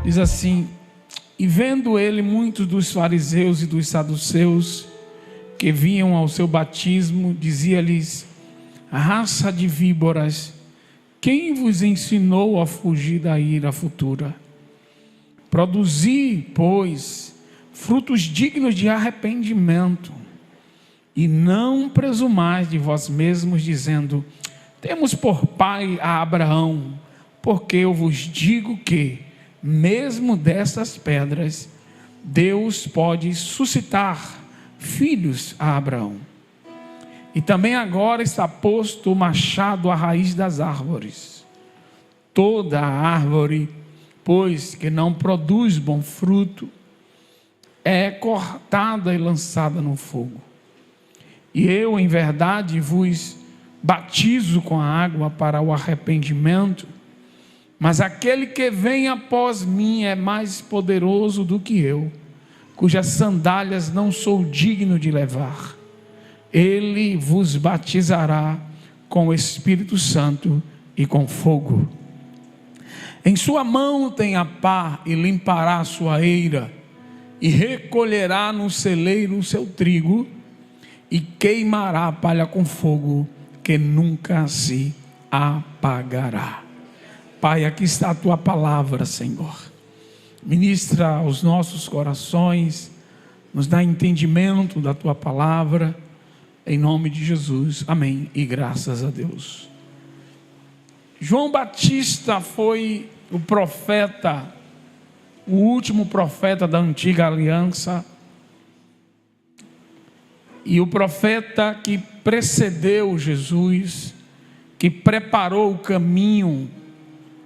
Diz assim: e vendo ele muitos dos fariseus e dos saduceus que vinham ao seu batismo, dizia-lhes: raça de víboras, quem vos ensinou a fugir da ira futura? Produzi, pois, frutos dignos de arrependimento, e não presumais de vós mesmos, dizendo: temos por pai a Abraão, porque eu vos digo que, mesmo dessas pedras, Deus pode suscitar filhos a Abraão. E também agora está posto o machado à raiz das árvores. Toda a árvore, pois, que não produz bom fruto, é cortada e lançada no fogo. E eu, em verdade, vos batizo com a água para o arrependimento, mas aquele que vem após mim é mais poderoso do que eu, cujas sandálias não sou digno de levar. Ele vos batizará com o Espírito Santo e com fogo. Em sua mão tem a pá e limpará a sua eira, e recolherá no celeiro o seu trigo, e queimará a palha com fogo, que nunca se apagará. Pai, aqui está a tua palavra, Senhor. Ministra aos nossos corações, nos dá entendimento da tua palavra, em nome de Jesus, amém, e graças a Deus. João Batista foi o profeta, o último profeta da antiga aliança, e o profeta que precedeu Jesus, que preparou o caminho,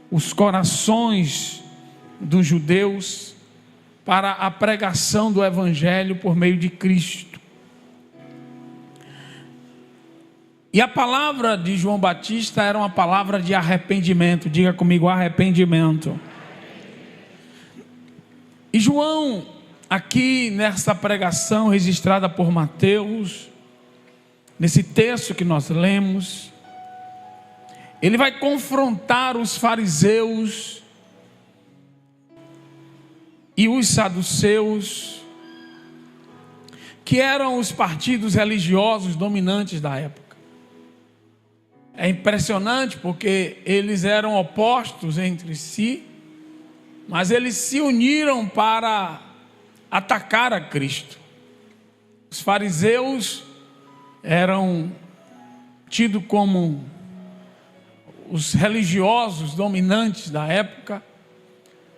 os corações dos judeus para a pregação do Evangelho por meio de Cristo. E a palavra de João Batista era uma palavra de arrependimento. Diga comigo: arrependimento. E João, aqui nessa pregação registrada por Mateus, nesse texto que nós lemos, ele vai confrontar os fariseus e os saduceus, que eram os partidos religiosos dominantes da época. É impressionante porque eles eram opostos entre si, mas eles se uniram para atacar a Cristo. Os fariseus eram tidos como os religiosos dominantes da época,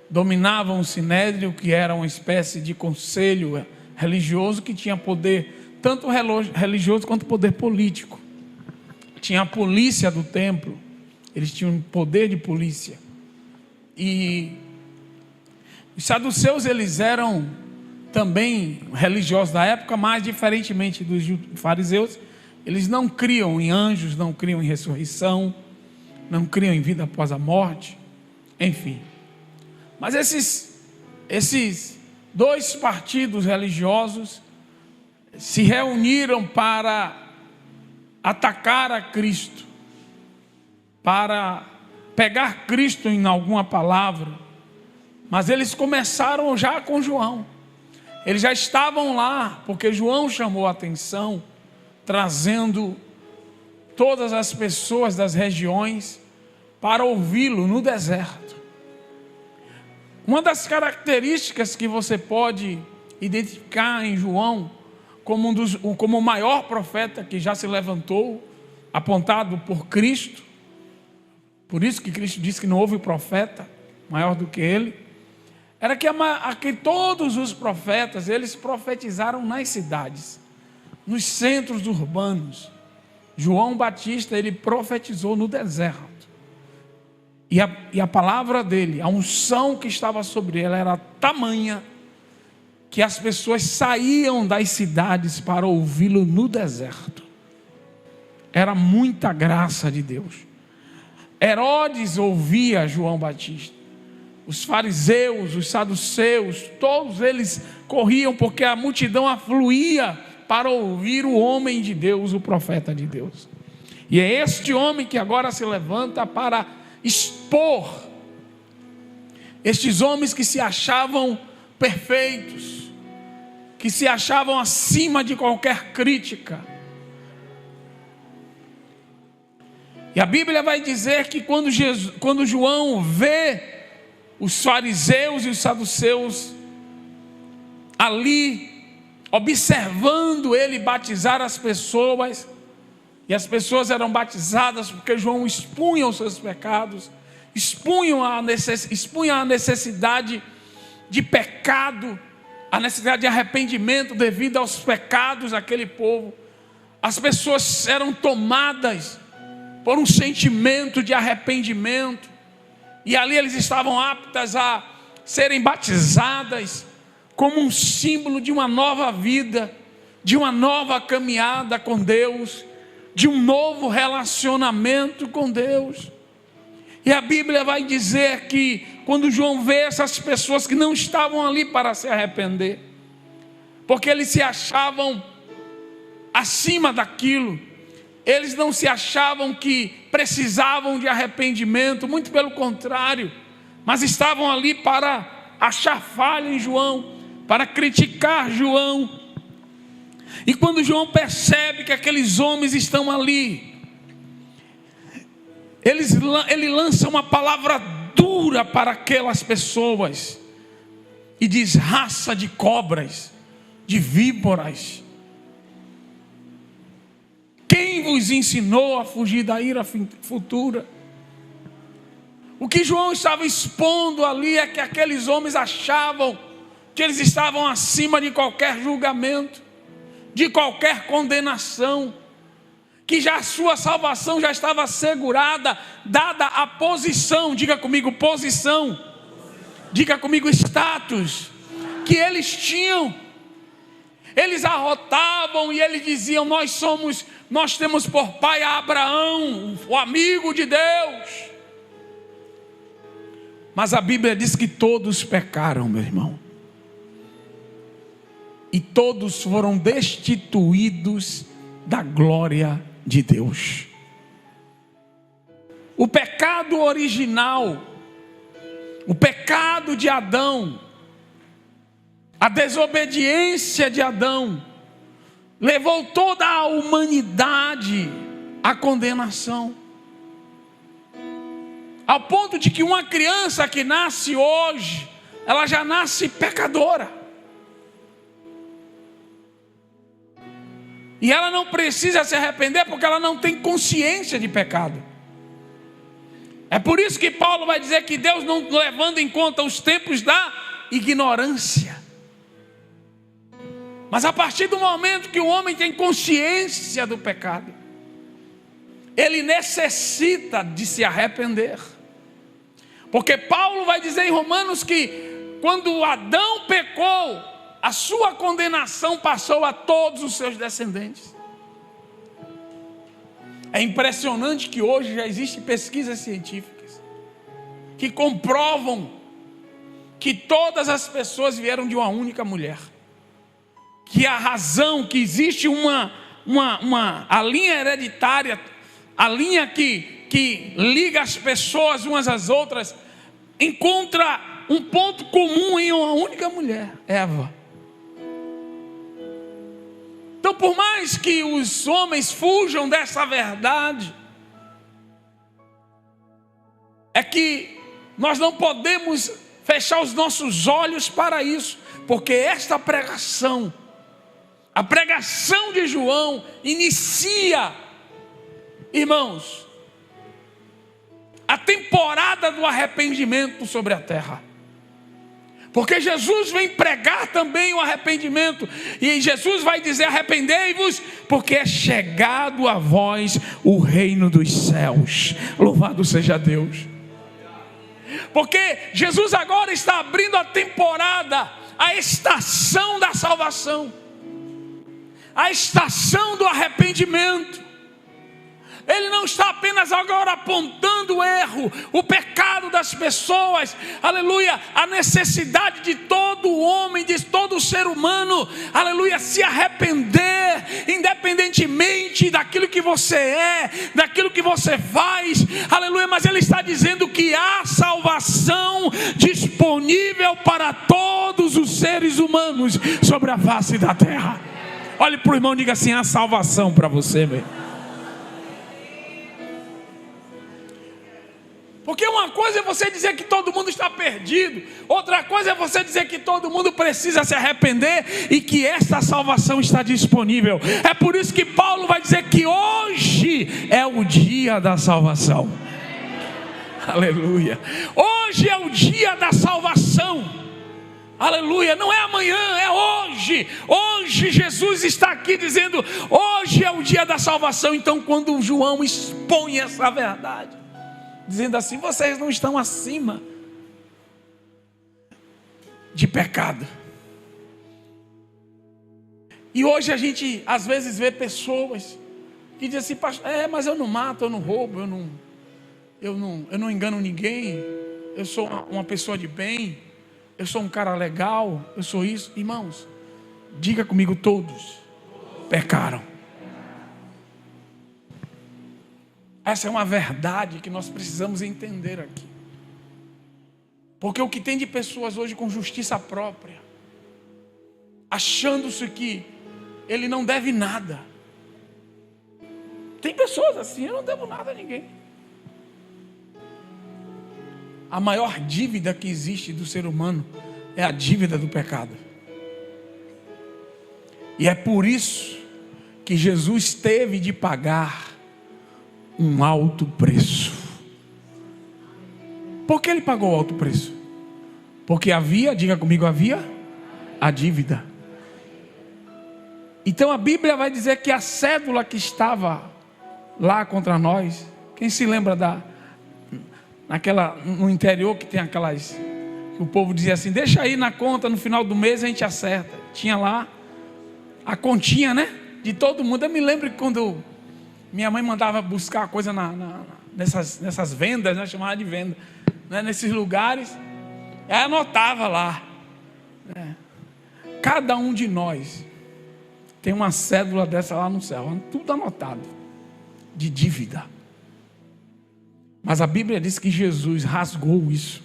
dominavam o Sinédrio, que era uma espécie de conselho religioso que tinha poder, tanto religioso quanto poder político. Tinha a polícia do templo, eles tinham poder de polícia. E os saduceus, eles eram também religiosos da época, mas diferentemente dos fariseus, eles não criam em anjos, não criam em ressurreição, não criam em vida após a morte, enfim. Mas esses dois partidos religiosos se reuniram para atacar a Cristo, para pegar Cristo em alguma palavra. Mas eles começaram já com João. Eles já estavam lá, porque João chamou a atenção, trazendo todas as pessoas das regiões para ouvi-lo no deserto. Uma das características que você pode identificar em João como o maior profeta que já se levantou, apontado por Cristo, por isso que Cristo disse que não houve profeta maior do que ele, era que todos os profetas, eles profetizaram nas cidades, nos centros urbanos. João Batista, ele profetizou no deserto. E a palavra dele, a unção que estava sobre ele era tamanha, que as pessoas saíam das cidades para ouvi-lo no deserto. Era muita graça de Deus. Herodes ouvia João Batista. Os fariseus, os saduceus, todos eles corriam porque a multidão afluía para ouvir o homem de Deus, o profeta de Deus. E é este homem que agora se levanta para expor Estes homens que se achavam perfeitos, que se achavam acima de qualquer crítica. E a Bíblia vai dizer que quando João vê os fariseus e os saduceus ali, observando ele batizar as pessoas, e as pessoas eram batizadas porque João expunha os seus pecados, expunha a necessidade de pecado, a necessidade de arrependimento devido aos pecados daquele povo. As pessoas eram tomadas por um sentimento de arrependimento, e ali eles estavam aptas a serem batizadas como um símbolo de uma nova vida, de uma nova caminhada com Deus, de um novo relacionamento com Deus. E a Bíblia vai dizer que quando João vê essas pessoas que não estavam ali para se arrepender, porque eles se achavam acima daquilo, eles não se achavam que precisavam de arrependimento, muito pelo contrário, mas estavam ali para achar falha em João, para criticar João. E quando João percebe que aqueles homens estão ali, ele lança uma palavra dura para aquelas pessoas e diz: raça de cobras, de víboras, quem vos ensinou a fugir da ira futura? O que João estava expondo ali é que aqueles homens achavam que eles estavam acima de qualquer julgamento, de qualquer condenação, que já a sua salvação já estava assegurada, dada a posição, diga comigo posição, diga comigo status, que eles tinham. Eles arrotavam e eles diziam: nós temos por pai a Abraão, o amigo de Deus. Mas a Bíblia diz que todos pecaram, meu irmão, e todos foram destituídos da glória de Deus. O pecado original, o pecado de Adão, a desobediência de Adão, levou toda a humanidade à condenação, ao ponto de que uma criança que nasce hoje, ela já nasce pecadora, e ela não precisa se arrepender porque ela não tem consciência de pecado. É por isso que Paulo vai dizer que Deus não levando em conta os tempos da ignorância. Mas a partir do momento que o homem tem consciência do pecado, ele necessita de se arrepender. Porque Paulo vai dizer em Romanos que quando Adão pecou, a sua condenação passou a todos os seus descendentes. É impressionante que hoje já existem pesquisas científicas que comprovam que todas as pessoas vieram de uma única mulher. Que a razão, que existe a linha hereditária, a linha que liga as pessoas umas às outras, encontra um ponto comum em uma única mulher, Eva. Então, por mais que os homens fujam dessa verdade, é que nós não podemos fechar os nossos olhos para isso, porque esta pregação, a pregação de João, inicia, irmãos, a temporada do arrependimento sobre a terra. Porque Jesus vem pregar também o arrependimento. E Jesus vai dizer: arrependei-vos, porque é chegado a vós o reino dos céus. Louvado seja Deus. Porque Jesus agora está abrindo a temporada, a estação da salvação, a estação do arrependimento. Ele não está apenas agora apontando o erro, o pecado das pessoas, aleluia, a necessidade de todo homem, de todo ser humano, aleluia, se arrepender, independentemente daquilo que você é, daquilo que você faz, aleluia, mas ele está dizendo que há salvação disponível disponível para todos os seres humanos sobre a face da terra. Olhe para o irmão e diga assim: há salvação para você, meu. Porque uma coisa é você dizer que todo mundo está perdido, outra coisa é você dizer que todo mundo precisa se arrepender e que esta salvação está disponível. É por isso que Paulo vai dizer que hoje é o dia da salvação. Aleluia. Hoje é o dia da salvação. Aleluia. Não é amanhã, é hoje. Hoje Jesus está aqui dizendo: hoje é o dia da salvação. Então, quando João expõe essa verdade, dizendo assim: vocês não estão acima de pecado. E hoje a gente às vezes vê pessoas que dizem assim: mas eu não mato, eu não roubo, eu não engano ninguém, eu sou uma pessoa de bem, eu sou um cara legal, eu sou isso. Irmãos, diga comigo: todos pecaram. Essa é uma verdade que nós precisamos entender aqui. Porque o que tem de pessoas hoje com justiça própria, achando-se que ele não deve nada. Tem pessoas assim: eu não devo nada a ninguém. A maior dívida que existe do ser humano é a dívida do pecado. E é por isso que Jesus teve de pagar um alto preço. Por que ele pagou o alto preço? Porque havia, diga comigo, havia a dívida. Então a Bíblia vai dizer que a cédula que estava lá contra nós, quem se lembra no interior que tem aquelas, que o povo dizia assim: deixa aí na conta, no final do mês a gente acerta. Tinha lá a continha, né, de todo mundo. Eu me lembro que quando minha mãe mandava buscar coisa nessas vendas, né, chamava de venda, né, nesses lugares, ela anotava lá, né? Cada um de nós tem uma cédula dessa lá no céu, tudo anotado, de dívida. Mas a Bíblia diz que Jesus rasgou isso.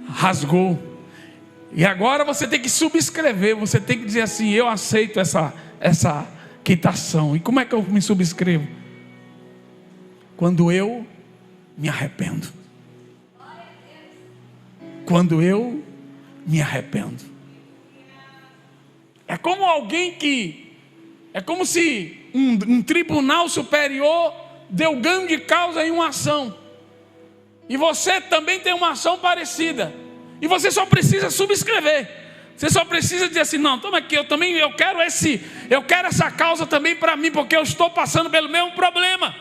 Rasgou. E agora você tem que subscrever. Você tem que dizer assim: eu aceito essa quitação. E como é que eu me subscrevo? Quando eu me arrependo. Quando eu me arrependo. É como alguém que... É como se um tribunal superior deu ganho de causa em uma ação. E você também tem uma ação parecida. E você só precisa subscrever. Você só precisa dizer assim: não, toma aqui, eu quero essa causa também para mim, porque eu estou passando pelo mesmo problema.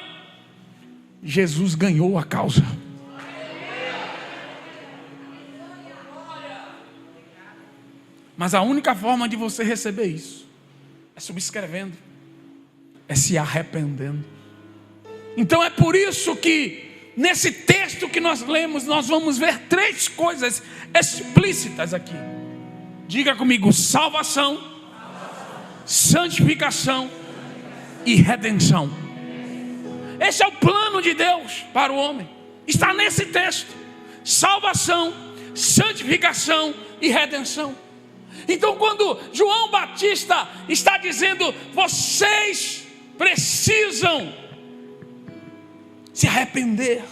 Jesus ganhou a causa. Mas a única forma de você receber isso é subscrevendo, é se arrependendo. Então é por isso que nesse texto que nós lemos, nós vamos ver 3 coisas explícitas aqui. Diga comigo: salvação, santificação e redenção. Esse é o plano de Deus para o homem. Está nesse texto: salvação, santificação e redenção. Então, quando João Batista está dizendo: vocês precisam se arrepender,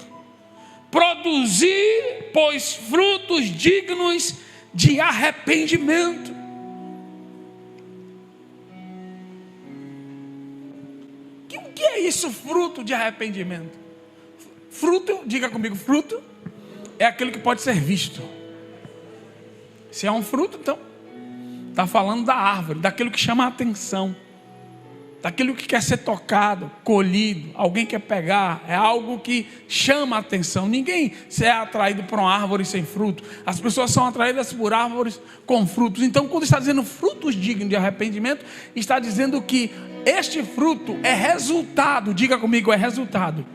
produzir, pois, frutos dignos de arrependimento. O que é isso, fruto de arrependimento? Fruto, diga comigo, fruto é aquilo que pode ser visto. Se é um fruto, então está falando da árvore, daquilo que chama a atenção, daquilo que quer ser tocado, colhido, alguém quer pegar, é algo que chama a atenção. Ninguém se é atraído por uma árvore sem fruto, as pessoas são atraídas por árvores com frutos. Então, quando está dizendo frutos dignos de arrependimento, está dizendo que este fruto é resultado, diga comigo, é resultado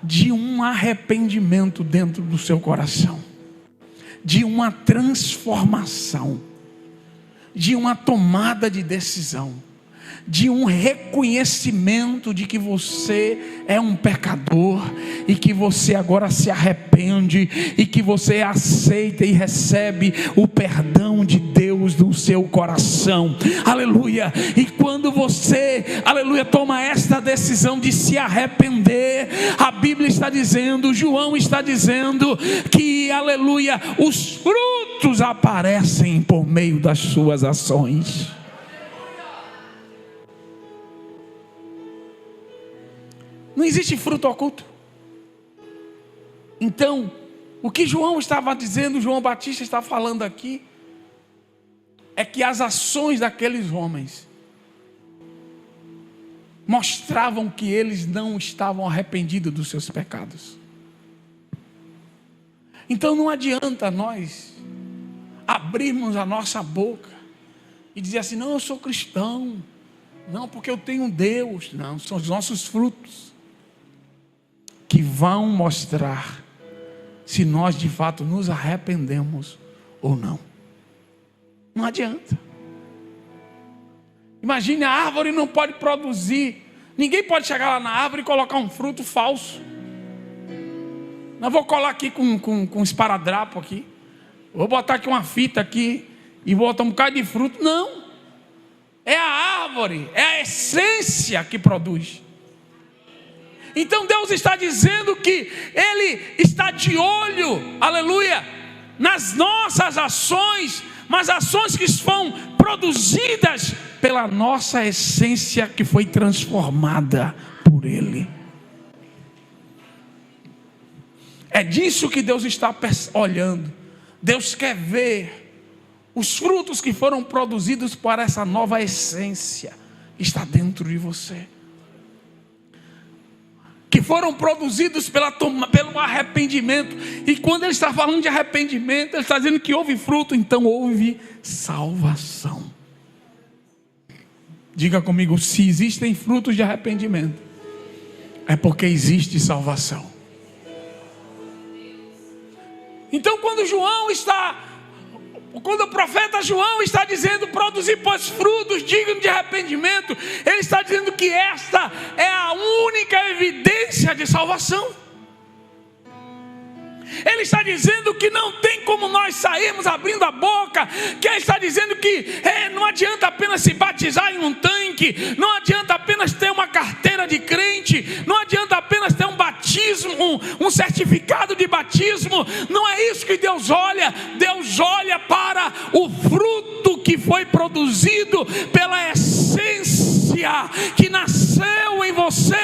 de um arrependimento dentro do seu coração, de uma transformação, de uma tomada de decisão. de um reconhecimento de que você é um pecador e que você agora se arrepende e que você aceita e recebe o perdão de Deus no seu coração, aleluia. E quando você, aleluia, toma esta decisão de se arrepender, a Bíblia está dizendo, João está dizendo que, aleluia, os frutos aparecem por meio das suas ações. Não existe fruto oculto. Então, o que João estava dizendo, João Batista está falando aqui, é que as ações daqueles homens mostravam que eles não estavam arrependidos dos seus pecados. Então não adianta nós abrirmos a nossa boca e dizer assim, não, eu sou cristão, não, porque eu tenho um Deus. Não, são os nossos frutos que vão mostrar se nós de fato nos arrependemos ou não. Não adianta. Imagine, a árvore não pode produzir, ninguém pode chegar lá na árvore e colocar um fruto falso. Não vou colar aqui com esparadrapo aqui, vou botar aqui uma fita aqui e vou botar um bocado de fruto. Não, é a árvore, é a essência que produz. Então Deus está dizendo que Ele está de olho, aleluia, nas nossas ações, mas ações que são produzidas pela nossa essência que foi transformada por Ele. É disso que Deus está olhando. Deus quer ver os frutos que foram produzidos por essa nova essência que está dentro de você, que foram produzidos pelo arrependimento. E quando ele está falando de arrependimento, ele está dizendo que houve fruto, então houve salvação. Diga comigo, se existem frutos de arrependimento, é porque existe salvação. Então quando o profeta João está dizendo produzir pois frutos dignos de arrependimento, ele está dizendo que esta é a única evidência de salvação. Ele está dizendo que não tem como nós sairmos abrindo a boca, que ele está dizendo que não adianta apenas se batizar em um tanque, não adianta apenas ter uma carteira de crente, não adianta apenas ter um batismo, um certificado de batismo. Não é isso que Deus olha. Deus olha para o fruto que foi produzido pela essência que nasceu em você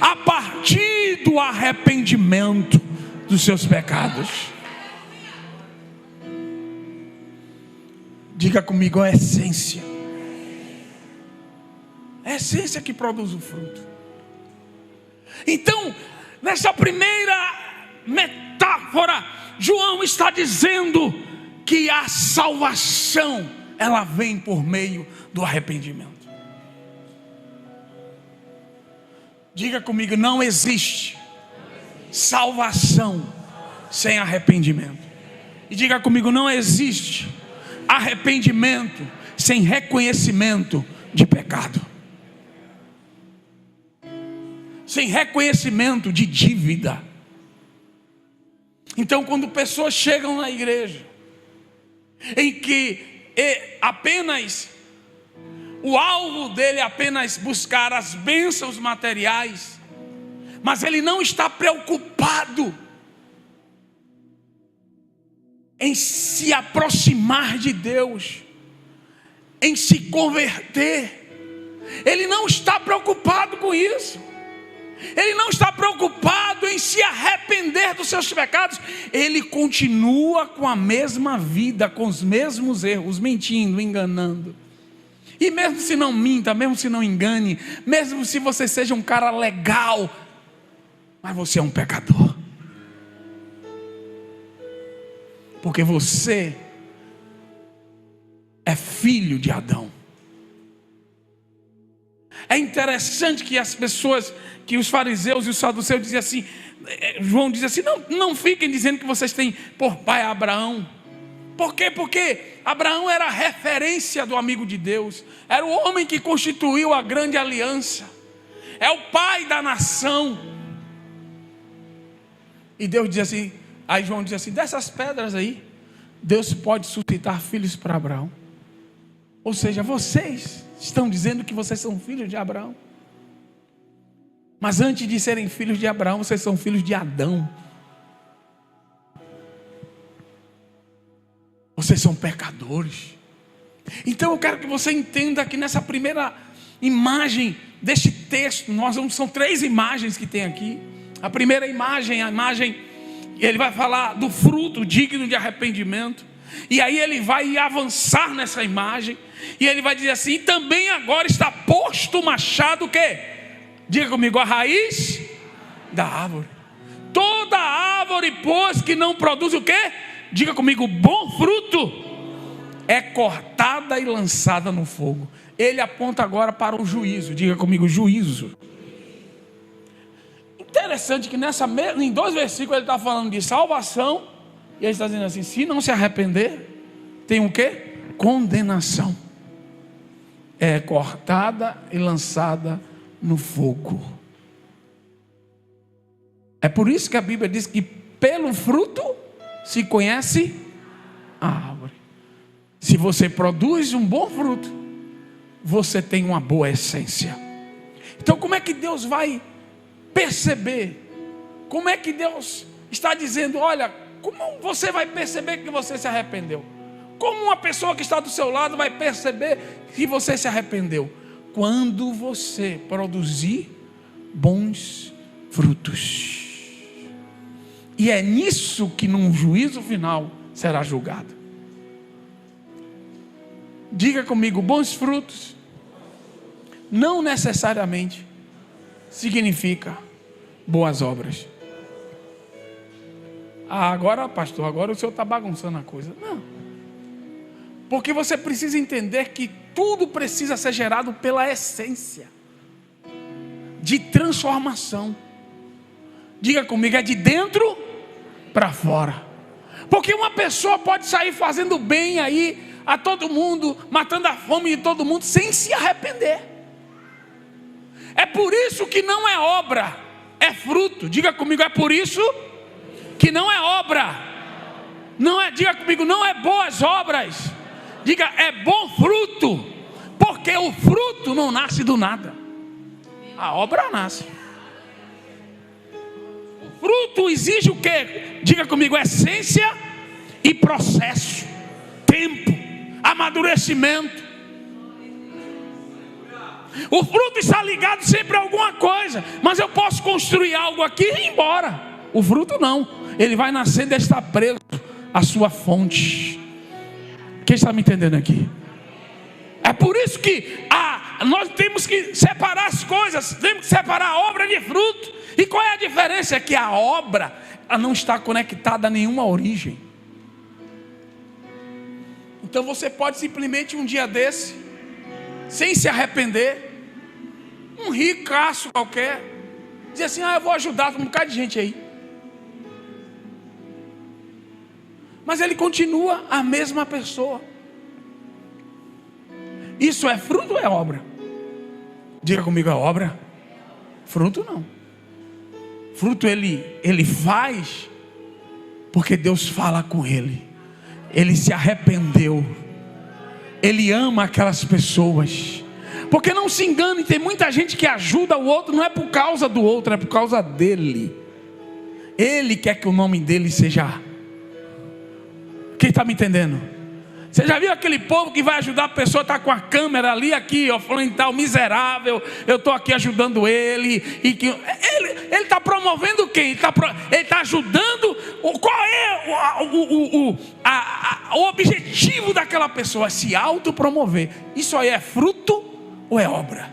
a partir do arrependimento dos seus pecados. Diga comigo, a essência. É a essência que produz o fruto. Então, nessa primeira metáfora, João está dizendo que a salvação, ela vem por meio do arrependimento. Diga comigo, não existe salvação sem arrependimento. E diga comigo, não existe arrependimento sem reconhecimento de pecado, sem reconhecimento de dívida. Então quando pessoas chegam na igreja em que apenas o alvo dele é apenas buscar as bênçãos materiais, mas ele não está preocupado em se aproximar de Deus, em se converter. Ele não está preocupado com isso. Ele não está preocupado em se arrepender dos seus pecados. Ele continua com a mesma vida, com os mesmos erros, mentindo, enganando. E mesmo se não minta, mesmo se não engane, mesmo se você seja um cara legal, mas você é um pecador. Porque você é filho de Adão. É interessante que as pessoas, que os fariseus e os saduceus dizem assim, João diz assim, não fiquem dizendo que vocês têm por pai Abraão. Por quê? Porque Abraão era a referência do amigo de Deus. Era o homem que constituiu a grande aliança. É o pai da nação. E Deus diz assim, aí João diz assim, dessas pedras aí, Deus pode suscitar filhos para Abraão. Ou seja, vocês estão dizendo que vocês são filhos de Abraão. Mas antes de serem filhos de Abraão, vocês são filhos de Adão. Vocês são pecadores. Então eu quero que você entenda que nessa primeira imagem deste texto, são 3 imagens que tem aqui. A primeira imagem, ele vai falar do fruto digno de arrependimento. E aí ele vai avançar nessa imagem. E ele vai dizer assim, também agora está posto o machado, o quê? Diga comigo, a raiz da árvore. Toda árvore, pois, que não produz o quê? Diga comigo, bom fruto, é cortada e lançada no fogo. Ele aponta agora para o juízo. Diga comigo, juízo. Interessante que em 2 versículos ele está falando de salvação. E ele está dizendo assim, se não se arrepender, tem o quê? Condenação. É cortada e lançada no fogo. É por isso que a Bíblia diz que pelo fruto se conhece a árvore. Se você produz um bom fruto, você tem uma boa essência. Então como é que Deus vai perceber? Como é que Deus está dizendo, olha, como você vai perceber que você se arrependeu? Como uma pessoa que está do seu lado vai perceber que você se arrependeu? Quando você produzir bons frutos. E é nisso que num juízo final será julgado. Diga comigo, bons frutos não necessariamente significa boas obras. Agora pastor, agora o senhor está bagunçando a coisa. Não. Porque você precisa entender que tudo precisa ser gerado pela essência de transformação. Diga comigo, é de dentro para fora. Porque uma pessoa pode sair fazendo bem aí a todo mundo, matando a fome de todo mundo, sem se arrepender. É por isso que não é obra, é fruto. Diga comigo, é por isso que não é obra. Não é, diga comigo, não é boas obras. Diga, é bom fruto. Porque o fruto não nasce do nada. A obra nasce. O fruto exige o quê? Diga comigo, essência e processo. Tempo, amadurecimento. O fruto está ligado sempre a alguma coisa. Mas eu posso construir algo aqui e ir embora. O fruto não. Ele vai nascendo e está preso à sua fonte. Quem está me entendendo aqui? É por isso que nós temos que separar as coisas. Temos que separar a obra de fruto. E qual é a diferença? É que a obra não está conectada a nenhuma origem. Então você pode simplesmente um dia desse, sem se arrepender, um ricaço qualquer, dizer assim, eu vou ajudar um bocado de gente aí. Mas ele continua a mesma pessoa. Isso é fruto ou é obra? Diga comigo, é obra? Fruto não. Fruto ele faz porque Deus fala com ele. Ele se arrependeu. Ele ama aquelas pessoas. Porque não se engane, tem muita gente que ajuda o outro, não é por causa do outro, é por causa dele. Ele quer que o nome dele seja. Quem está me entendendo? Você já viu aquele povo que vai ajudar a pessoa, está com a câmera ali, aqui, ó, falando tal miserável, eu estou aqui ajudando ele, e que ele está promovendo quem? Ele está ajudando. Qual é o objetivo daquela pessoa? Se autopromover. Isso aí é fruto ou é obra?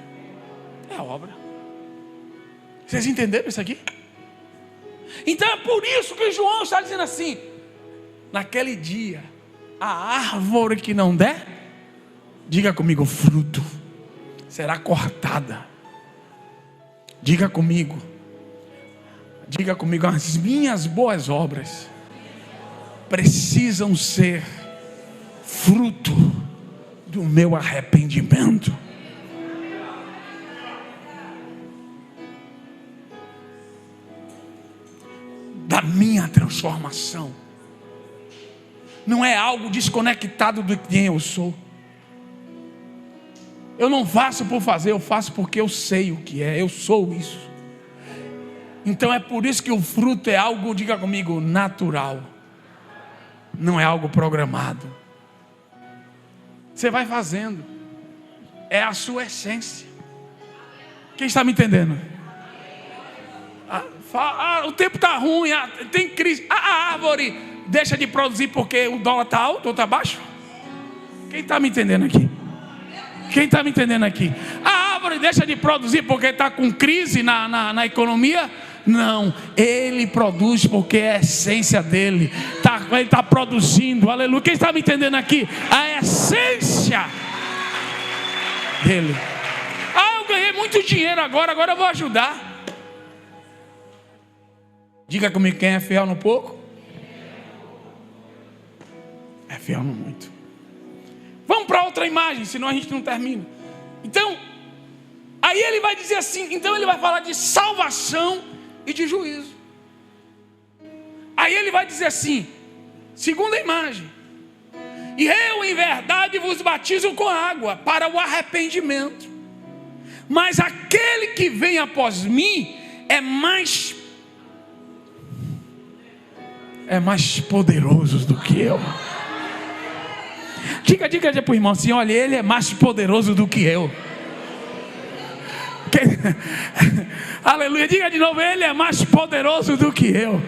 É obra. Vocês entenderam isso aqui? Então é por isso que João está dizendo assim: naquele dia, a árvore que não der, diga comigo, fruto, será cortada. Diga comigo, as minhas boas obras precisam ser fruto do meu arrependimento. Da minha transformação. Não é algo desconectado de quem eu sou. Eu não faço por fazer, eu faço porque eu sei o que é, eu sou isso. Então é por isso que o fruto é algo, diga comigo, natural. Não é algo programado. Você vai fazendo. É a sua essência. Quem está me entendendo? O tempo está ruim, tem crise. A árvore deixa de produzir porque o dólar está alto ou está baixo? Quem está me entendendo aqui? Quem está me entendendo aqui? A árvore deixa de produzir porque está com crise na economia? Não, ele produz porque é a essência dele. Ele está produzindo, aleluia. Quem está me entendendo aqui? A essência dele. Eu ganhei muito dinheiro agora eu vou ajudar. Diga comigo, quem é fiel no pouco é fiel no muito. Vamos para outra imagem, senão a gente não termina. Então, aí ele vai dizer assim, então ele vai falar de salvação e de juízo. Aí ele vai dizer assim, segunda imagem: e eu em verdade vos batizo com água para o arrependimento, mas aquele que vem após mim é mais poderoso do que eu. Diga para o irmão assim: olha, ele é mais poderoso do que eu. Aleluia, diga de novo: ele é mais poderoso do que eu.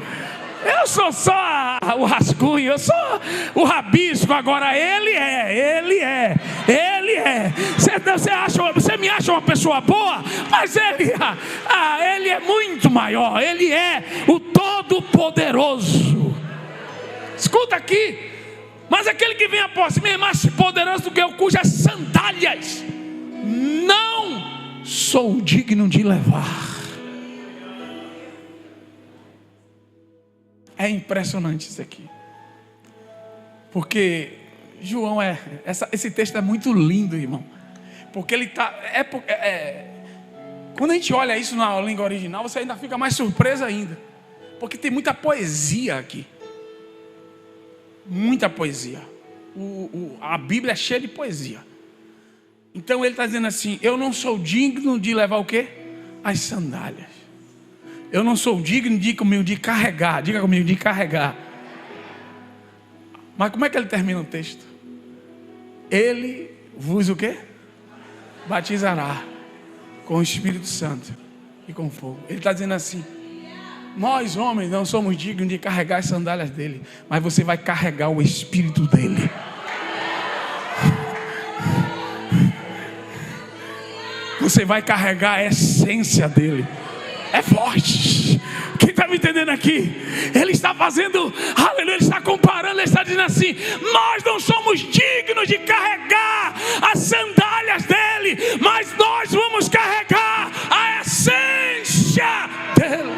Eu sou só o rascunho, eu sou o rabisco. Agora ele é. Você me acha uma pessoa boa, mas ele é muito maior. Ele é o Todo-Poderoso. Escuta aqui. Mas aquele que vem após mim é mais poderoso do que eu, cujas sandálias não sou digno de levar. É impressionante isso aqui. Porque João esse texto é muito lindo, irmão. Porque ele está... quando a gente olha isso na língua original, você ainda fica mais surpreso ainda. Porque tem muita poesia aqui. Muita poesia. A Bíblia é cheia de poesia. Então ele está dizendo assim: eu não sou digno de levar o quê? As sandálias. Eu não sou digno de carregar. Diga comigo, de carregar. Mas como é que ele termina o texto? Ele vos o quê? Batizará com o Espírito Santo e com fogo. Ele está dizendo assim: nós homens não somos dignos de carregar as sandálias dele, mas você vai carregar o Espírito dele. Você vai carregar a essência dele. É forte. Quem está me entendendo aqui? Ele está fazendo, aleluia, ele está comparando, ele está dizendo assim: nós não somos dignos de carregar as sandálias dele, mas nós vamos carregar a essência dele.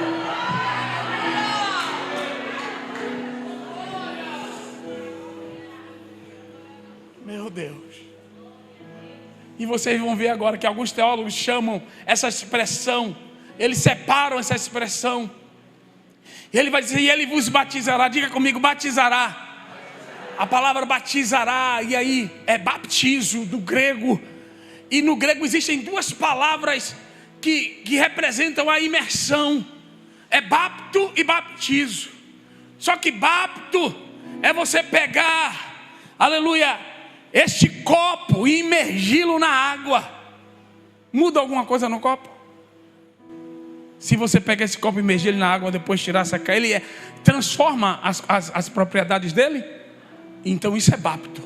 Meu Deus. E vocês vão ver agora que alguns teólogos chamam essa expressão, eles separam essa expressão. E ele vai dizer: e ele vos batizará. Diga comigo, batizará. A palavra batizará, e aí é baptizo do grego. E no grego existem duas palavras que representam a imersão. É bapto e baptizo. Só que bapto é você pegar, aleluia, este copo e imergi-lo na água. Muda alguma coisa no copo? Se você pegar esse copo e imergir ele na água, depois tirar, sacar, ele transforma as propriedades dele. Então isso é bapto.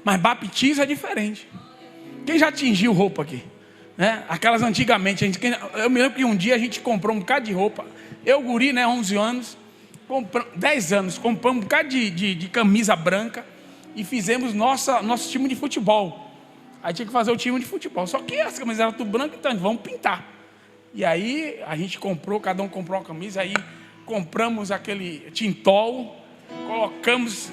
Mas baptizo é diferente. Quem já tingiu roupa aqui? Né? Aquelas antigamente, eu me lembro que um dia a gente comprou um bocado de roupa. Eu, guri, 11 anos, 10 anos, compramos um bocado de camisa branca e fizemos nosso time de futebol. Aí tinha que fazer o time de futebol. Só que as camisas eram tudo branco, então vamos pintar. E aí a gente comprou, cada um comprou uma camisa, aí compramos aquele tintol, colocamos,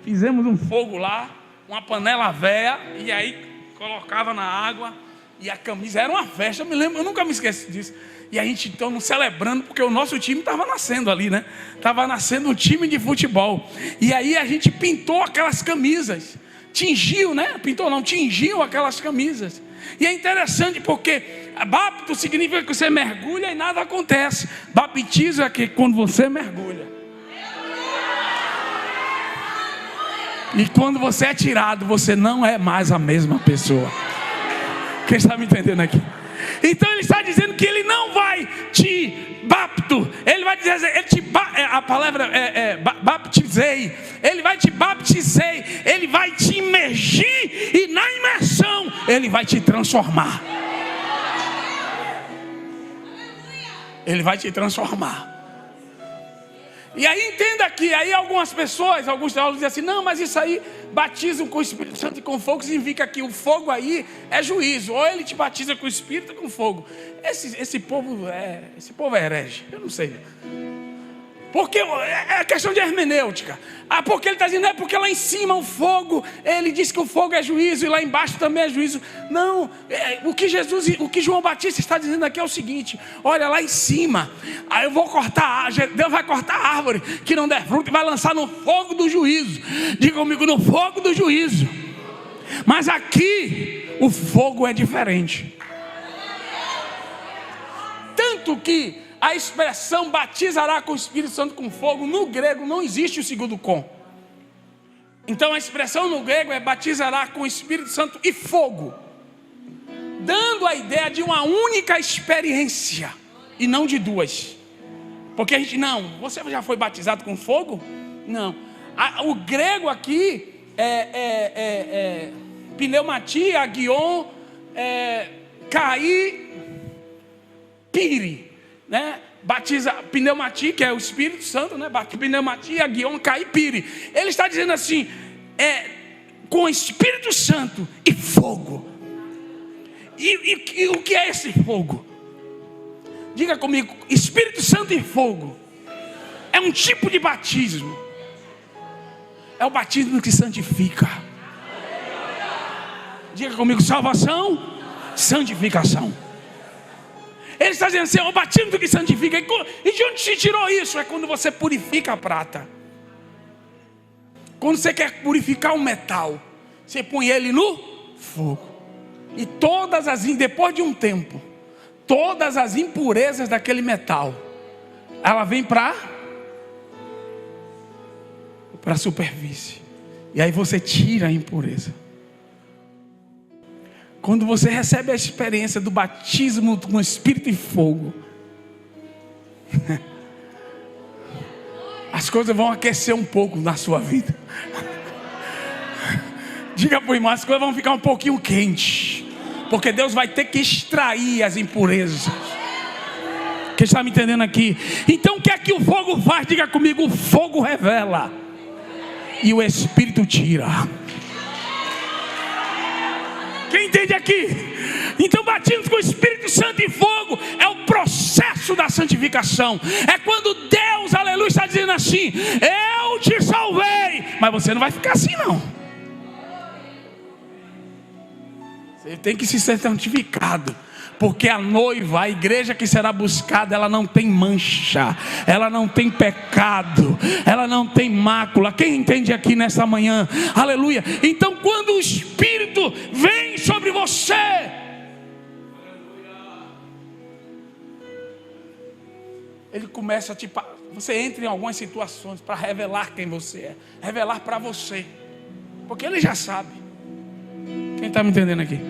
fizemos um fogo lá, uma panela velha, e aí colocava na água, e a camisa, era uma festa, eu nunca me esqueço disso. E a gente então celebrando, porque o nosso time estava nascendo ali, né? Estava nascendo um time de futebol. E aí a gente pintou aquelas camisas. Tingiu, né? Pintou não, tingiu aquelas camisas. E é interessante porque bapto significa que você mergulha e nada acontece. Batismo é que quando você mergulha. E quando você é tirado, você não é mais a mesma pessoa. Quem está me entendendo aqui? Então ele está dizendo que ele não vai te bapto, ele vai dizer, a palavra baptizei, ele vai te baptizei, ele vai te imergir, e na imersão ele vai te transformar. Ele vai te transformar. E aí entenda que aí algumas pessoas, alguns teólogos dizem assim, não, mas isso aí, batismo com o Espírito Santo e com fogo, significa que o fogo aí é juízo. Ou ele te batiza com o Espírito ou com fogo. Esse povo é herege, eu não sei. Porque é questão de hermenêutica. Porque ele está dizendo, é porque lá em cima o fogo, ele diz que o fogo é juízo, e lá embaixo também é juízo. Não, o que João Batista está dizendo aqui é o seguinte: olha, lá em cima, aí eu vou cortar, Deus vai cortar a árvore que não der fruto e vai lançar no fogo do juízo. Diga comigo, no fogo do juízo. Mas aqui o fogo é diferente. Tanto que a expressão batizará com o Espírito Santo com fogo, no grego não existe o segundo com. Então a expressão no grego é batizará com o Espírito Santo e fogo, dando a ideia de uma única experiência e não de duas. Porque a gente, não, você já foi batizado com fogo? Não. O grego aqui é pneumatia, agion, cair, piri. Né? Batiza pneumatia, que é o Espírito Santo, né? Pneumatia, agion, caipiri. Ele está dizendo assim, com o Espírito Santo e fogo. E o que é esse fogo? Diga comigo, Espírito Santo e fogo é um tipo de batismo. É o batismo que santifica. Diga comigo, salvação, santificação. Ele está dizendo assim, é o batismo que santifica. E de onde se tirou isso? É quando você purifica a prata. Quando você quer purificar um metal, você põe ele no fogo. E depois de um tempo, todas as impurezas daquele metal, ela vem para a superfície. E aí você tira a impureza. Quando você recebe a experiência do batismo com Espírito e fogo, as coisas vão aquecer um pouco na sua vida. Diga para o irmão, as coisas vão ficar um pouquinho quentes, porque Deus vai ter que extrair as impurezas. Quem está me entendendo aqui? Então o que é que o fogo faz? Diga comigo, o fogo revela e o Espírito tira. Quem entende aqui? Então batismo com o Espírito Santo e fogo é o processo da santificação. É quando Deus, aleluia, está dizendo assim, eu te salvei. Mas você não vai ficar assim não. Você tem que se ser santificado. Porque a noiva, a igreja que será buscada, ela não tem mancha, ela não tem pecado, ela não tem mácula. Quem entende aqui nessa manhã? Aleluia. Então quando o Espírito vem sobre você, ele começa a você entra em algumas situações para revelar quem você é, revelar para você, porque ele já sabe. Quem está me entendendo aqui?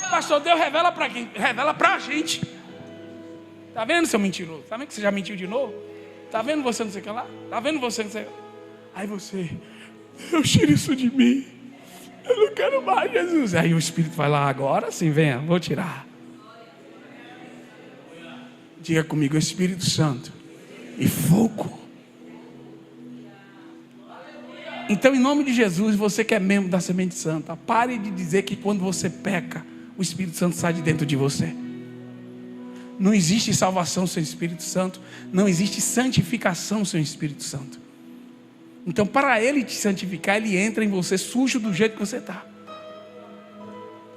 Pastor, Deus revela para quem? Revela para a gente. Está vendo, seu mentiroso? Está vendo que você já mentiu de novo? Está vendo você não sei o que lá? Está vendo você não sei o que lá? Aí você, eu tiro isso de mim. Eu não quero mais, Jesus. Aí o Espírito vai lá, agora sim, venha, vou tirar. Diga comigo, Espírito Santo e fogo. Então, em nome de Jesus, você que é membro da Semente Santa, pare de dizer que quando você peca, o Espírito Santo sai de dentro de você. Não existe salvação sem Espírito Santo. Não existe santificação sem Espírito Santo. Então, para Ele te santificar, Ele entra em você sujo do jeito que você está.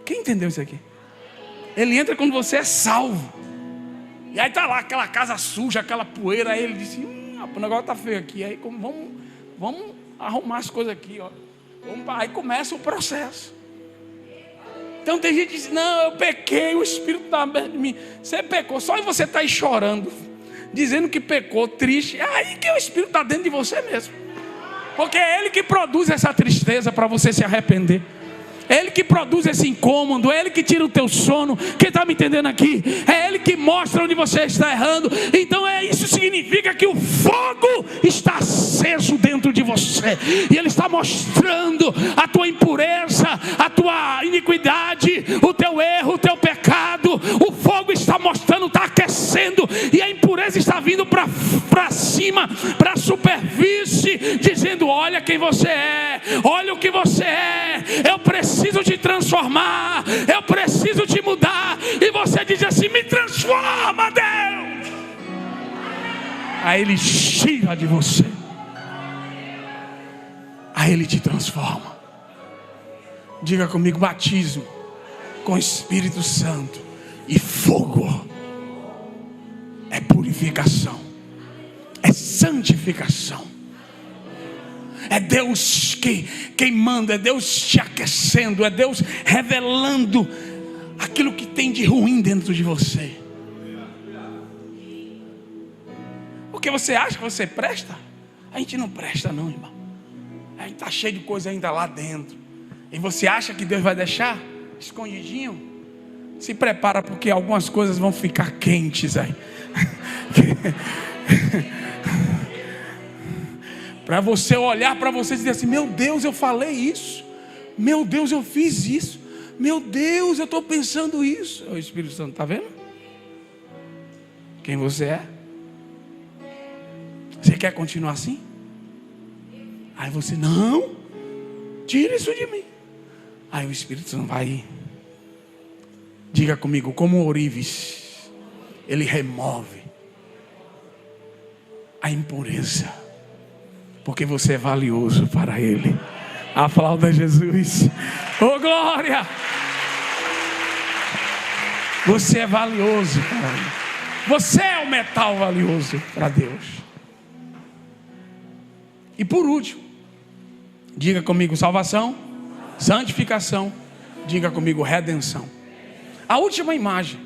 Quem entendeu isso aqui? Ele entra quando você é salvo. E aí está lá aquela casa suja, aquela poeira. Aí Ele disse, o negócio está feio aqui. Aí vamos arrumar as coisas aqui, ó. Aí começa o processo. Então tem gente que diz, não, eu pequei, o Espírito está aberto de mim. Você pecou, só você está aí chorando, dizendo que pecou, triste. É aí que o Espírito está dentro de você mesmo. Porque é Ele que produz essa tristeza para você se arrepender. É Ele que produz esse incômodo, é Ele que tira o teu sono. Quem está me entendendo aqui? É Ele que mostra onde você está errando. Então isso significa que o fogo está aceso dentro de você. E Ele está mostrando a tua impureza, a tua iniquidade, o teu erro, o teu pecado. O fogo está mostrando, está aquecendo. E a impureza está vindo para cima, para a superfície, dizendo, olha quem você é, olha o que você é. Eu preciso te transformar, eu preciso te mudar. E você diz assim, me transforma, Deus. Aí Ele tira de você, aí Ele te transforma. Diga comigo, batismo com Espírito Santo e fogo é purificação, é santificação. É Deus queimando, é Deus te aquecendo, é Deus revelando aquilo que tem de ruim dentro de você. Porque você acha que você presta? A gente não presta não, irmão. A gente está cheio de coisa ainda lá dentro. E você acha que Deus vai deixar escondidinho? Se prepara, porque algumas coisas vão ficar quentes aí. Para você olhar para você e dizer assim, meu Deus, eu falei isso. Meu Deus, eu fiz isso. Meu Deus, eu estou pensando isso. O Espírito Santo, está vendo? Quem você é? Você quer continuar assim? Aí você, não, tira isso de mim. Aí o Espírito Santo vai. Diga comigo, como ourives, Ele remove a impureza. Porque você é valioso para Ele. Aplauda Jesus. Oh glória! Você é valioso para Ele. Você é o metal valioso para Deus. E por último, diga comigo salvação, santificação. Diga comigo redenção. A última imagem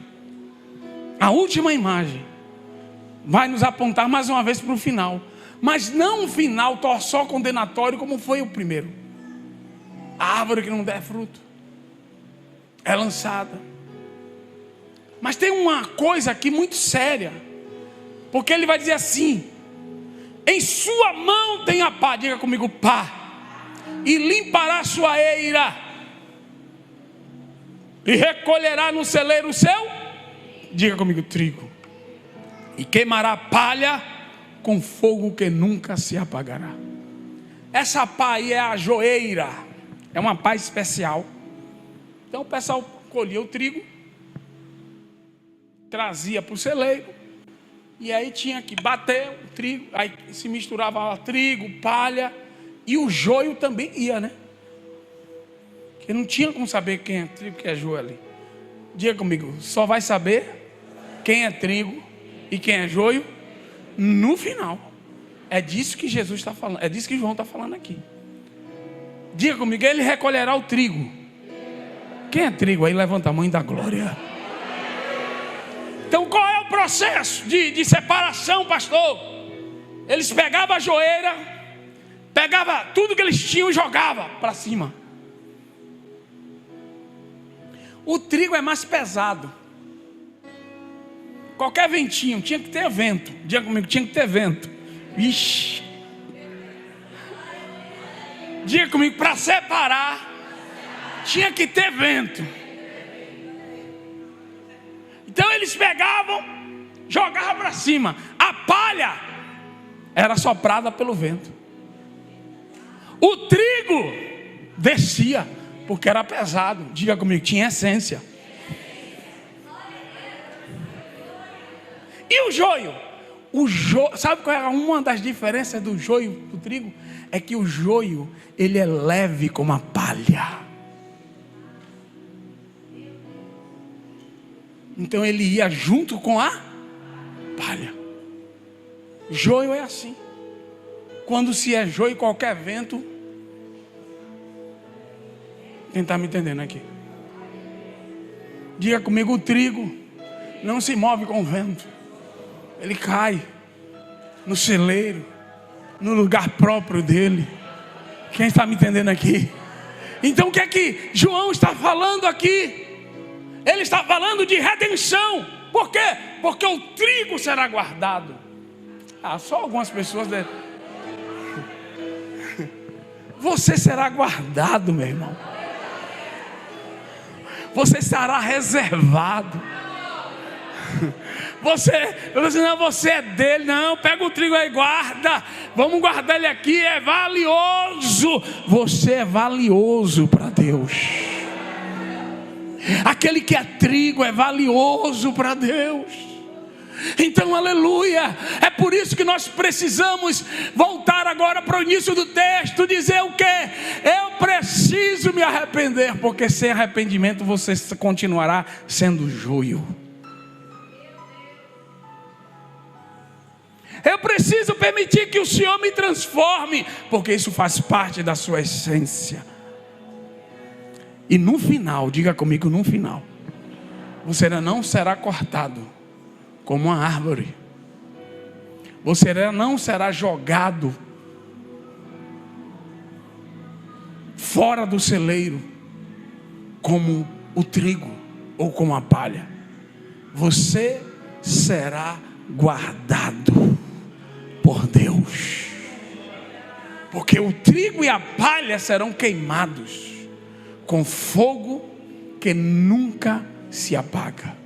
vai nos apontar mais uma vez para o final. Mas não um final só condenatório como foi o primeiro. A árvore que não der fruto é lançada. Mas tem uma coisa aqui muito séria. Porque ele vai dizer assim, em sua mão tem a pá, diga comigo pá, e limpará sua eira, e recolherá no celeiro o seu, diga comigo trigo, e queimará palha com fogo que nunca se apagará. Essa pá aí é a joeira, é uma pá especial. Então o pessoal colhia o trigo, trazia para o celeiro, e aí tinha que bater o trigo, aí se misturava trigo, palha, e o joio também ia, né? Porque não tinha como saber quem é trigo e quem é joio ali. Diga comigo, só vai saber quem é trigo e quem é joio no final. É disso que Jesus está falando, é disso que João está falando aqui. Diga comigo, Ele recolherá o trigo. Quem é trigo aí? Levanta a mão e dá glória. Então qual é o processo de separação, pastor? Eles pegavam a joeira, pegavam tudo que eles tinham e jogavam para cima. O trigo é mais pesado. Qualquer ventinho, tinha que ter vento. Diga comigo, tinha que ter vento. Ixi. Diga comigo, para separar, tinha que ter vento. Então eles pegavam, jogavam para cima. A palha era soprada pelo vento. O trigo descia, porque era pesado. Diga comigo, tinha essência. E o joio? Sabe qual era uma das diferenças do joio e do trigo? é que o joio, ele é leve como a palha. Então ele ia junto com a palha. Joio é assim. Quando se é joio, qualquer vento. Quem está me entendendo aqui? Diga comigo, o trigo não se move com o vento. Ele cai no celeiro, no lugar próprio dele. Quem está me entendendo aqui? Então o que é que João está falando aqui? Ele está falando de redenção. Por quê? Porque o trigo será guardado. Só algumas pessoas devem... Você será guardado, meu irmão. Você estará reservado. Você é dele. Não, pega o trigo aí, guarda. Vamos guardar ele aqui, é valioso. Você é valioso para Deus. Aquele que é trigo é valioso para Deus. Então, aleluia. É por isso que nós precisamos voltar agora para o início do texto. Dizer o quê? Eu preciso me arrepender. Porque sem arrependimento você continuará sendo joio. Eu preciso permitir que o Senhor me transforme. Porque isso faz parte da sua essência. E no final, diga comigo, no final, você não será cortado como uma árvore. Você não será jogado fora do celeiro como o trigo ou como a palha. Você será guardado por Deus. Porque o trigo e a palha serão queimados com fogo que nunca se apaga.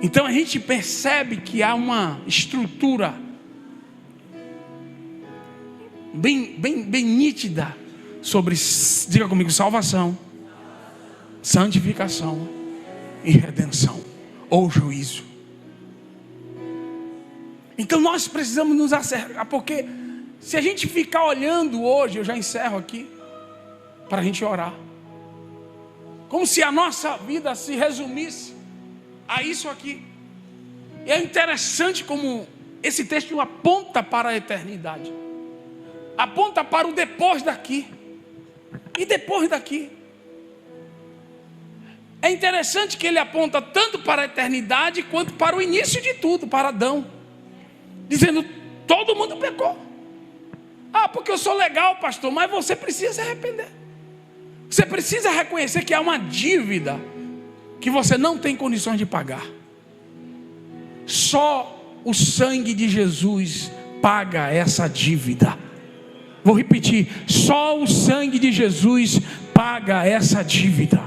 Então a gente percebe que há uma estrutura bem nítida sobre, diga comigo, salvação, santificação e redenção ou juízo. Então nós precisamos nos acertar, porque se a gente ficar olhando hoje, eu já encerro aqui, para a gente orar, como se a nossa vida se resumisse a isso aqui. E é interessante como esse texto aponta para a eternidade, aponta para o depois daqui e depois daqui. É interessante que ele aponta tanto para a eternidade quanto para o início de tudo, para Adão, dizendo: todo mundo pecou. Porque eu sou legal, pastor, mas você precisa se arrepender. Você precisa reconhecer que há uma dívida que você não tem condições de pagar. Só o sangue de Jesus paga essa dívida. Vou repetir: só o sangue de Jesus paga essa dívida.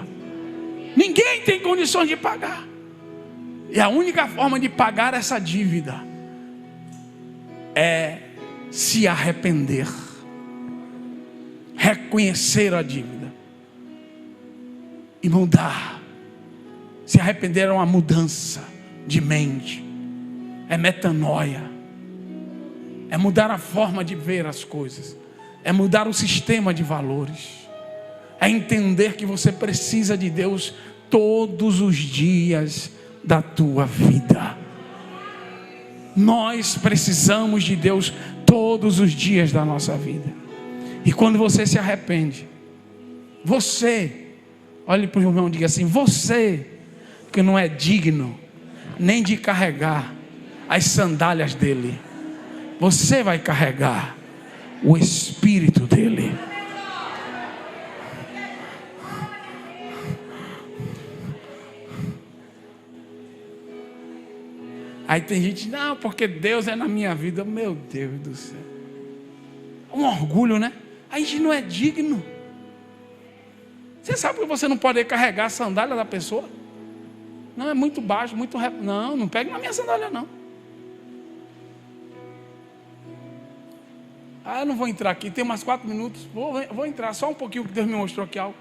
Ninguém tem condições de pagar. E a única forma de pagar essa dívida é se arrepender, reconhecer a dívida e mudar. Se arrepender é uma mudança de mente, é metanoia, é mudar a forma de ver as coisas, é mudar o sistema de valores, é entender que você precisa de Deus todos os dias da tua vida. Nós precisamos de Deus todos os dias da nossa vida. E quando você se arrepende, você, olhe para o irmão e diga assim: você que não é digno nem de carregar as sandálias dele, você vai carregar o Espírito dele. Aí tem gente: não, porque Deus é na minha vida. Meu Deus do céu, um orgulho, né? A gente não é digno. Você sabe que você não pode carregar a sandália da pessoa? Não, é muito baixo, muito reto. Não pegue na minha sandália, não. Eu não vou entrar aqui, tem mais 4 minutos. Vou entrar só um pouquinho, que Deus me mostrou aqui algo.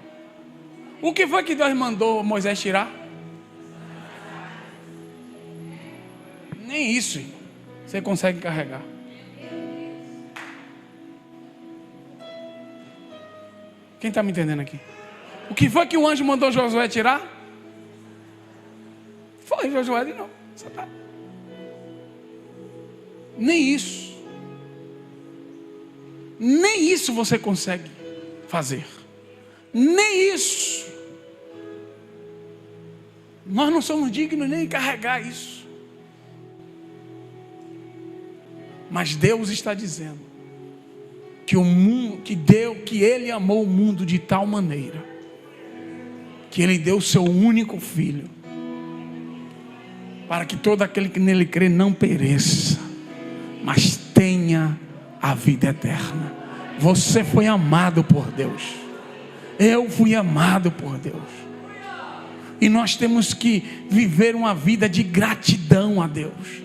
O que foi que Deus mandou Moisés tirar? Nem isso, irmão, você consegue carregar. Quem está me entendendo aqui? O que foi que o anjo mandou Josué tirar? Foi Josué de novo. Nem isso. Nem isso você consegue fazer. Nem isso. Nós não somos dignos nem de carregar isso. Mas Deus está dizendo que o mundo, que Ele amou o mundo de tal maneira que Ele deu o seu único filho, para que todo aquele que nele crê não pereça, mas tenha a vida eterna. Você foi amado por Deus. Eu fui amado por Deus. E nós temos que viver uma vida de gratidão a Deus,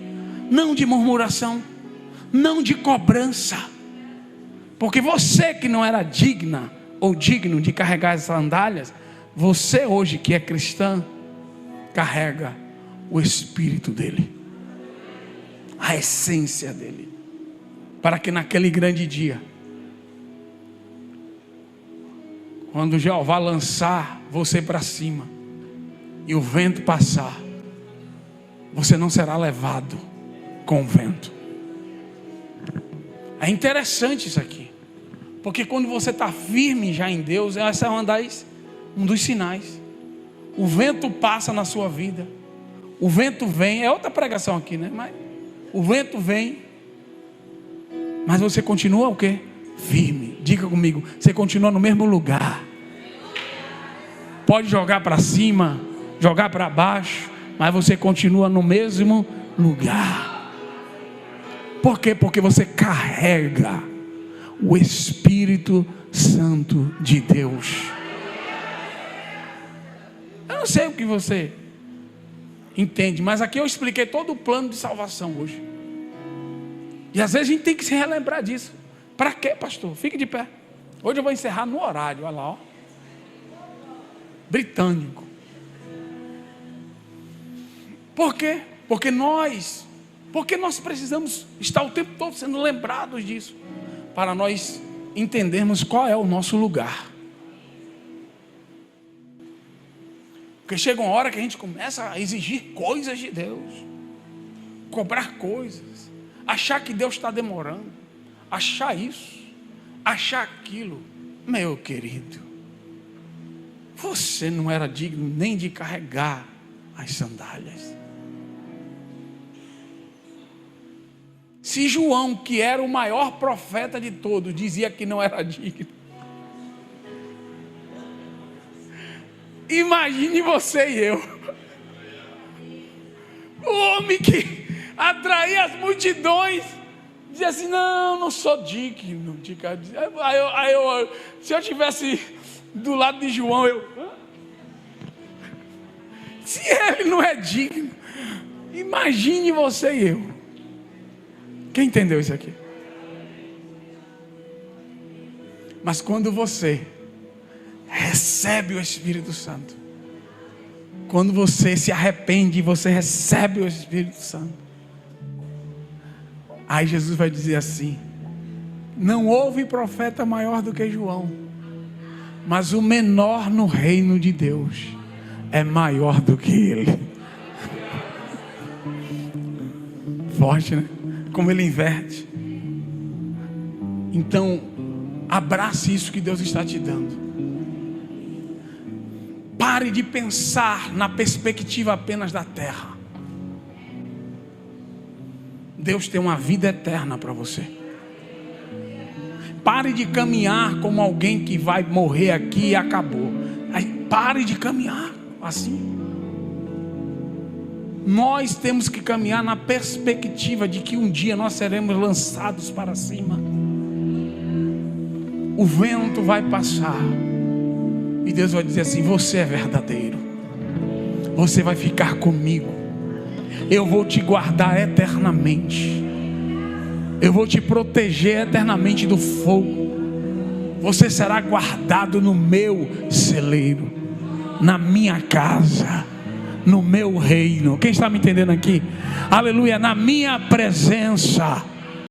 não de murmuração, não de cobrança. Porque você que não era digna ou digno de carregar as sandálias, você hoje que é cristã, carrega o Espírito dele, a essência dele, para que naquele grande dia, quando Jeová lançar você para cima e o vento passar, você não será levado com o vento. É interessante isso aqui, porque quando você está firme já em Deus, essa é um dos sinais. O vento passa na sua vida, o vento vem, é outra pregação aqui, né? Mas o vento vem, mas você continua o quê? Firme. Diga comigo, você continua no mesmo lugar. Pode jogar para cima, jogar para baixo, mas você continua no mesmo lugar. Por quê? Porque você carrega o Espírito Santo de Deus. Eu não sei o que você entende, mas aqui eu expliquei todo o plano de salvação hoje. E às vezes a gente tem que se relembrar disso. Para quê, pastor? Fique de pé. Hoje eu vou encerrar no horário, olha lá, ó. Britânico. Por quê? Porque nós precisamos estar o tempo todo sendo lembrados disso, para nós entendermos qual é o nosso lugar. Porque chega uma hora que a gente começa a exigir coisas de Deus, cobrar coisas, achar que Deus está demorando, achar isso, achar aquilo. Meu querido, você não era digno nem de carregar as sandálias. Se João, que era o maior profeta de todos, dizia que não era digno, imagine você e eu. O homem que atraía as multidões dizia assim: não sou digno de se eu estivesse do lado de João, se ele não é digno, imagine você e eu. Quem entendeu isso aqui? Mas quando você recebe o Espírito Santo, quando você se arrepende, você recebe o Espírito Santo, aí Jesus vai dizer assim: não houve profeta maior do que João, mas o menor no reino de Deus é maior do que ele. Forte, né? Como ele inverte. Então, abrace isso que Deus está te dando. Pare de pensar na perspectiva apenas da terra. Deus tem uma vida eterna para você. Pare de caminhar como alguém que vai morrer aqui e acabou. Pare de caminhar assim. Nós temos que caminhar na perspectiva de que um dia nós seremos lançados para cima. O vento vai passar e Deus vai dizer assim: você é verdadeiro, você vai ficar comigo, eu vou te guardar eternamente, eu vou te proteger eternamente do fogo, você será guardado no meu celeiro, na minha casa, no meu reino. Quem está me entendendo aqui? Aleluia. Na minha presença.